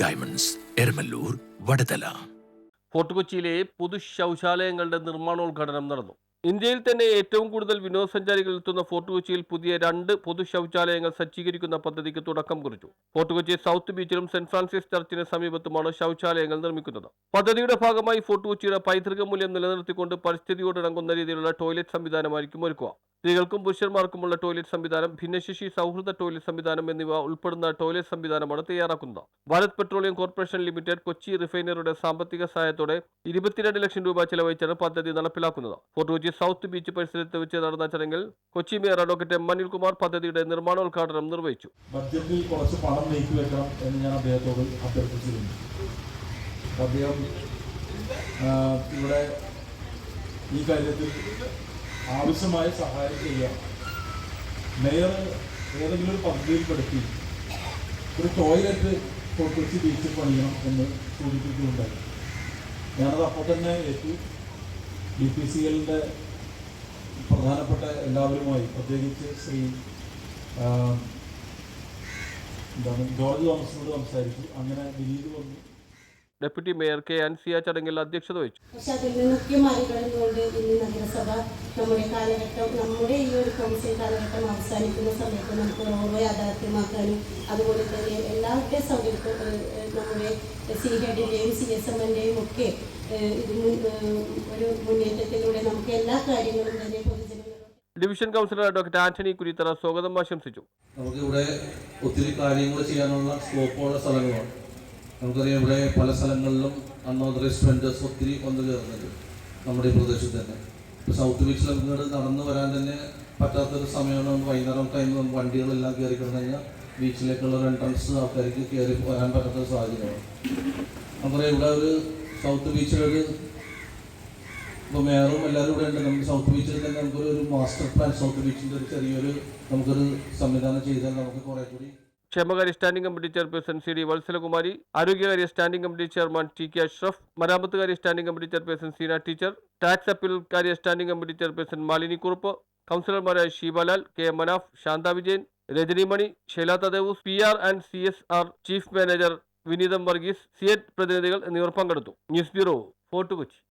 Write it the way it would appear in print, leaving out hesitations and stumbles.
Diamonds, Eramallur, Vadathala. Fort കൊച്ചിയിലെ പൊതു ശൗചാലയങ്ങളുടെ നിർമ്മാണോദ്ഘാടനം നടന്നു. ഇന്ത്യയിൽ തന്നെ ഏറ്റവും കൂടുതൽ വിനോദസഞ്ചാരികൾ എത്തുന്ന ഫോർട്ട് കൊച്ചിയിൽ പുതിയ 2 പൊതു ശൗചാലയങ്ങൾ സജ്ജീകരിക്കുന്ന പദ്ധതിക്ക് തുടക്കം കുറിച്ചു. ഫോർട്ട് കൊച്ചി സൗത്ത് ബീച്ചിലും സെന്റ് ഫ്രാൻസിസ് ചർച്ചിന് സമീപത്തുമാണ് ശൗചാലയങ്ങൾ നിർമ്മിക്കുന്നത്. പദ്ധതിയുടെ ഭാഗമായി ഫോർട്ട് കൊച്ചിയുടെ പൈതൃക മൂല്യം നിലനിർത്തിക്കൊണ്ട് പരിസ്ഥിതിയോട് ഇണങ്ങുന്ന രീതിയിലുള്ള ടോയ്ലറ്റ് സംവിധാനമായിരിക്കും ഒരുക്കുക. സ്ത്രീകൾക്കും പുരുഷന്മാർക്കുമുള്ള ടോയ്ലറ്റ് സംവിധാനം, ഭിന്നശേഷി സൗഹൃദ ടോയ്ലറ്റ് സംവിധാനം എന്നിവ ഉൾപ്പെടുന്ന ടോയ്ലറ്റ് സംവിധാനമാണ് തയ്യാറാക്കുന്നത്. Bharat petroleum corporation limited Kochi റിഫൈനറിയുടെ സാമ്പത്തിക സഹായത്തോടെ 22 ലക്ഷം രൂപ ചെലവഴിച്ചാണ് പദ്ധതി നടപ്പിലാക്കുന്നത്. ഫോർട്ട് കൊച്ചി സൗത്ത് ബീച്ച് പരിസരത്ത് വെച്ച് നടന്ന ചടങ്ങിൽ Kochi mayor advocate M Anilkumar പദ്ധതിയുടെ നിർമ്മാണോദ്ഘാടനം നിർവഹിച്ചു. ബഡ്ജറ്റിൽ കുറച്ച് പണം നീക്കിവെക്കണം എന്ന് ഞാൻ അദ്ദേഹത്തോട് അഭ്യർത്ഥിച്ചിരുന്നു. അദ്ദേഹം ഇവിടെ ഈ കാര്യത്തിൽ ആവശ്യമായ സഹായം ചെയ്യാം. മേയർ ഏതെങ്കിലും ഒരു പദ്ധതിയിൽപ്പെടുത്തി ഒരു ടോയ്ലറ്റ് ഫോർട്ട് കൊച്ചി ബീച്ചിൽ പണിയണം എന്ന് സൂചിപ്പിക്കുകയുണ്ടായി. ഞാനത് അപ്പോൾ തന്നെ ഏറ്റു. DPCLന്റെ പ്രധാനപ്പെട്ട എല്ലാവരുമായി, പ്രത്യേകിച്ച് ശ്രീ ജോർജ് തോമസിനോട് സംസാരിച്ചു. അങ്ങനെ വിനീത് വന്നു. ഡെപ്യൂട്ടി മേയർ കെ അൻസിയ ചടങ്ങിൽ അധ്യക്ഷത വഹിച്ചു. പക്ഷെ അതിൽ നിന്നൊക്കെ മാറിക്കളഞ്ഞുകൊണ്ട് ഇന്ന് നഗരസഭ നമ്മുടെ ഈ ഒരു കൗൺസിൽ കാലഘട്ടം അവസാനിക്കുന്ന സമയത്ത് നമുക്ക് റോഡ് യാഥാർത്ഥ്യമാക്കാനും അതുപോലെ തന്നെ എല്ലാവരുടെയും സൗകര്യം നമ്മുടെ CHEDന്റെയും CSMന്റെയും ഒക്കെ ഒരു മുന്നേറ്റത്തിലൂടെ നമുക്ക് എല്ലാ കാര്യങ്ങളും തന്നെ പൊതുജനങ്ങൾ. Division councillor doctor Antony Kurithara സ്വാഗതം ആശംസിച്ചു. നമുക്കിവിടെ ഒത്തിരി കാര്യങ്ങൾ ചെയ്യാനുള്ള സ്കോപ്പുള്ള സ്ഥലങ്ങളാണ്. നമുക്കറിയാം, ഇവിടെ പല സ്ഥലങ്ങളിലും അൺഓതറൈസ്ഡ് വെൻഡേഴ്സ് ഒത്തിരി വന്നു കയറുന്നുണ്ട് നമ്മുടെ ഈ പ്രദേശത്ത് തന്നെ. ഇപ്പോൾ സൗത്ത് ബീച്ചിൽ നമുക്ക് നടന്നു വരാൻ തന്നെ പറ്റാത്തൊരു സമയമാണ്. വൈകുന്നേരം ടൈമിൽ വണ്ടികളെല്ലാം കയറി കിടന്നു കഴിഞ്ഞാൽ ബീച്ചിലേക്കുള്ള ഒരു എൻട്രൻസ് ആൾക്കാർക്ക് കയറി വരാൻ പറ്റാത്തൊരു സാഹചര്യമാണ്. നമുക്കറിയാം, ഇവിടെ ഒരു സൗത്ത് ബീച്ചിലൊരു ഇപ്പോൾ മേയറും എല്ലാവരും ഇവിടെ ഉണ്ട്. നമുക്ക് സൗത്ത് ബീച്ചിൽ തന്നെ നമുക്കൊരു മാസ്റ്റർ പ്ലാൻ സൗത്ത് ബീച്ചിൻ്റെ ഒരു ചെറിയൊരു നമുക്കൊരു സംവിധാനം ചെയ്താൽ നമുക്ക് കുറേ കൂടി. ക്ഷേമകാര്യ standing committee chairperson CD Vatsalakumari, ആരോഗ്യകാര്യ standing committee chairman TK Ashraf, മരാമത്തുകാര്യ standing committee chairperson Seena teacher, tax appeal കാര്യ standing committee chairperson Malini Kurup, കൗൺസിലർമാരായ Sheebalal, KM Manaf, Shantha Vijayan, Rajanimani, Shaila Thadevoos, PR and CSR chief manager Vineetham Varghese, CET പ്രതിനിധികൾ എന്നിവർ പങ്കെടുത്തു. News bureau, fort Kochi.